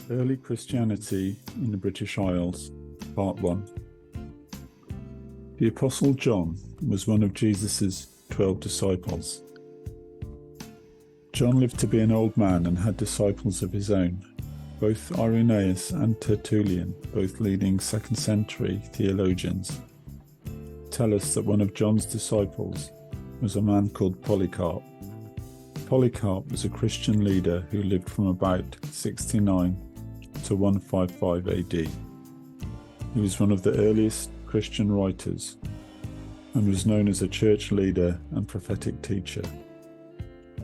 Early Christianity in the British Isles, Part 1. The Apostle John was one of Jesus' 12 disciples. John lived to be an old man and had disciples of his own. Both Irenaeus and Tertullian, both leading 2nd century theologians, tell us that one of John's disciples was a man called Polycarp. Polycarp was a Christian leader who lived from about 69 to 155 AD. He was one of the earliest Christian writers and was known as a church leader and prophetic teacher.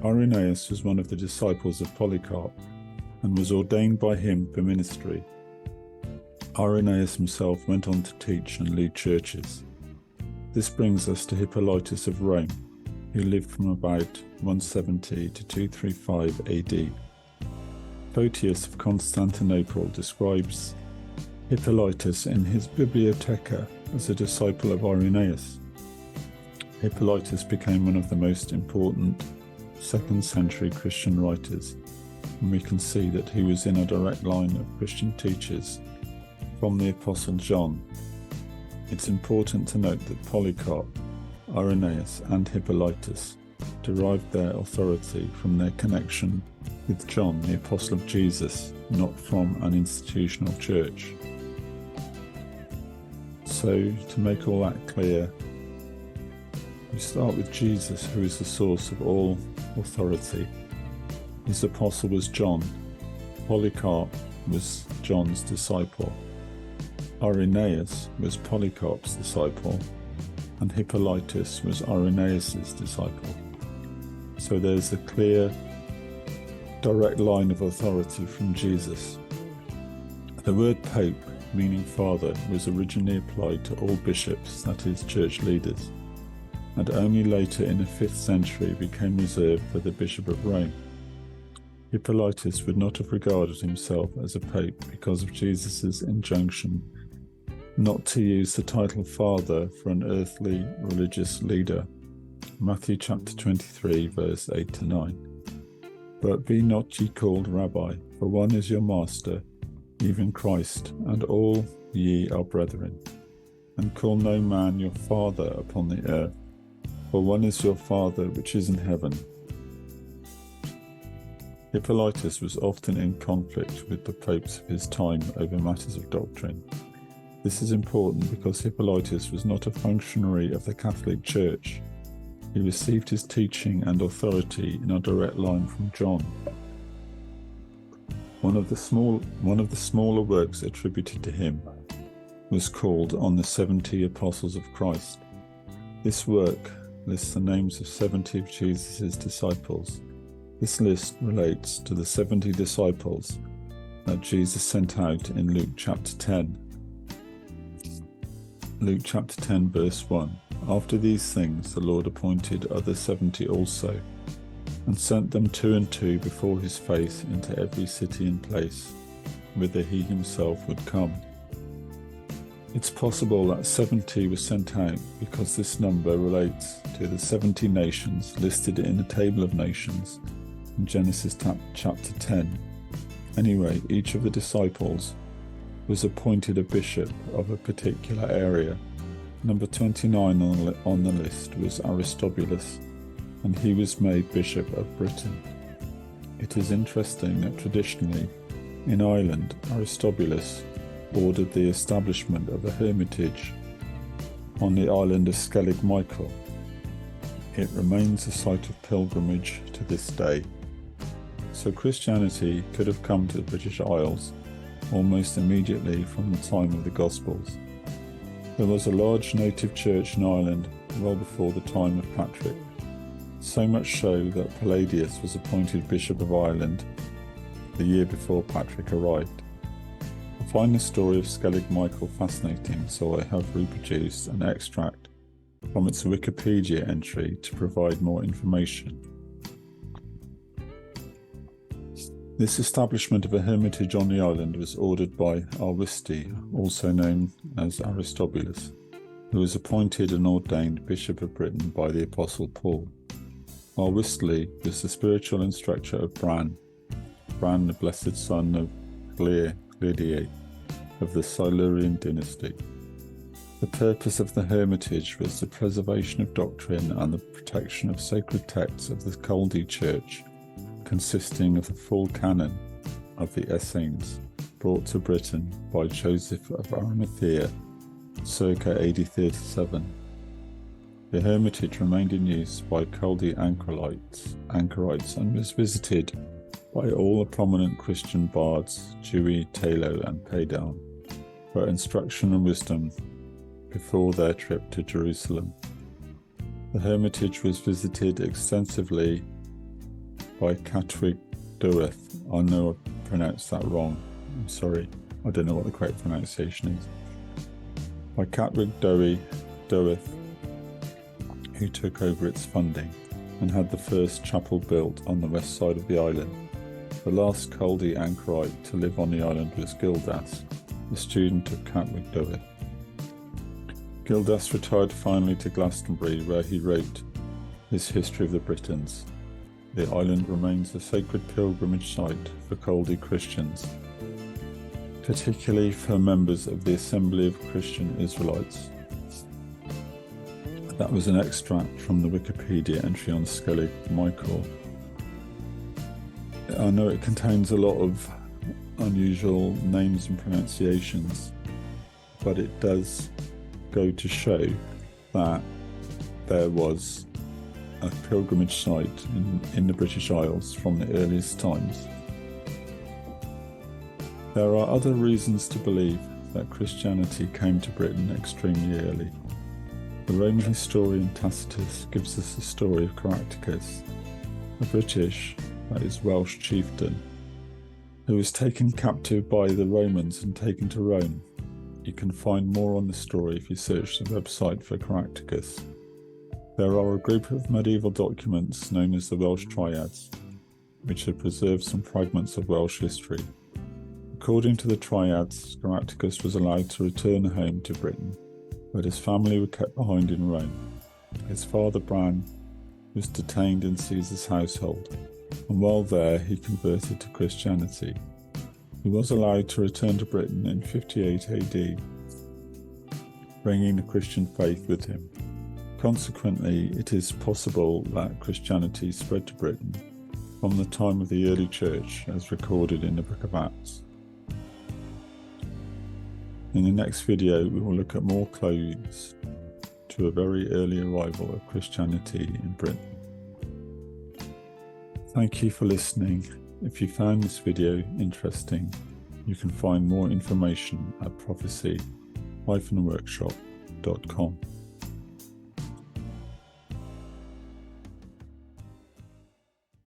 Irenaeus was one of the disciples of Polycarp and was ordained by him for ministry. Irenaeus himself went on to teach and lead churches. This brings us to Hippolytus of Rome, who lived from about 170 to 235 AD. Photios of Constantinople describes Hippolytus in his Bibliotheca as a disciple of Irenaeus. Hippolytus became one of the most important 2nd century Christian writers, and we can see that he was in a direct line of Christian teachers from the Apostle John. It's important to note that Polycarp, Irenaeus and Hippolytus derived their authority from their connection with John, the Apostle of Jesus, not from an institutional church. So, to make all that clear, we start with Jesus, who is the source of all authority. His apostle was John. Polycarp was John's disciple. Irenaeus was Polycarp's disciple, and Hippolytus was Irenaeus' disciple. So there's a clear, direct line of authority from Jesus. The word pope, meaning father, was originally applied to all bishops, that is, church leaders, and only later in the 5th century became reserved for the Bishop of Rome. Hippolytus would not have regarded himself as a pope because of Jesus' injunction not to use the title father for an earthly religious leader. Matthew chapter 23, verse 8 to 9. But be not ye called Rabbi, for one is your master, even Christ, and all ye are brethren. And call no man your father upon the earth, for one is your Father which is in heaven. Hippolytus was often in conflict with the popes of his time over matters of doctrine. This is important because Hippolytus was not a functionary of the Catholic Church. He received his teaching and authority in a direct line from John. One of the smaller works attributed to him was called On the 70 Apostles of Christ. This work lists the names of 70 of Jesus' disciples. This list relates to the 70 disciples that Jesus sent out in Luke chapter 10. Luke chapter 10 verse 1. After these things the Lord appointed other 70 also, and sent them 2 and 2 before his face into every city and place, whither he himself would come. It's possible that 70 was sent out because this number relates to the 70 nations listed in the table of nations in Genesis chapter 10. Anyway, each of the disciples was appointed a bishop of a particular area. Number 29 on the list was Aristobulus, and he was made Bishop of Britain. It is interesting that traditionally, in Ireland, Aristobulus ordered the establishment of a hermitage on the island of Skellig Michael. It remains a site of pilgrimage to this day. So Christianity could have come to the British Isles almost immediately from the time of the Gospels. There was a large native church in Ireland well before the time of Patrick, so much so that Palladius was appointed Bishop of Ireland the year before Patrick arrived. I find the story of Skellig Michael fascinating, so I have reproduced an extract from its Wikipedia entry to provide more information. This establishment of a hermitage on the island was ordered by Arwiste, also known as Aristobulus, who was appointed and ordained Bishop of Britain by the Apostle Paul. Arwiste was the spiritual instructor of Bran, the blessed son of Glidii of the Silurian dynasty. The purpose of the hermitage was the preservation of doctrine and the protection of sacred texts of the Chaldee Church, consisting of the full canon of the Essenes, brought to Britain by Joseph of Arimathea, circa AD 37. The hermitage remained in use by Chaldee anchorites and was visited by all the prominent Christian bards, Dewey, Taylor and Paydown, for instruction and wisdom before their trip to Jerusalem. The hermitage was visited extensively by Catwig Doeth. I know I pronounced that wrong. I'm sorry. I don't know what the correct pronunciation is. By Catwig Doeth, who took over its funding and had the first chapel built on the west side of the island. The last Chaldee anchorite to live on the island was Gildas, the student of Catwig Doeth. Gildas retired finally to Glastonbury, where he wrote his History of the Britons. The island remains a sacred pilgrimage site for Chaldee Christians, particularly for members of the Assembly of Christian Israelites. That was an extract from the Wikipedia entry on Skellig Michael. I know it contains a lot of unusual names and pronunciations, but it does go to show that there was a pilgrimage site in the British Isles from the earliest times. There are other reasons to believe that Christianity came to Britain extremely early. The Roman historian Tacitus gives us the story of Caractacus, a British, that is Welsh chieftain, who was taken captive by the Romans and taken to Rome. You can find more on the story if you search the website for Caractacus. There are a group of medieval documents known as the Welsh Triads, which have preserved some fragments of Welsh history. According to the Triads, Caractacus was allowed to return home to Britain, but his family were kept behind in Rome. His father Bran was detained in Caesar's household, and while there he converted to Christianity. He was allowed to return to Britain in 58 AD, bringing the Christian faith with him. Consequently, it is possible that Christianity spread to Britain from the time of the early church as recorded in the Book of Acts. In the next video, we will look at more clues to a very early arrival of Christianity in Britain. Thank you for listening. If you found this video interesting, you can find more information at prophecy-workshop.com.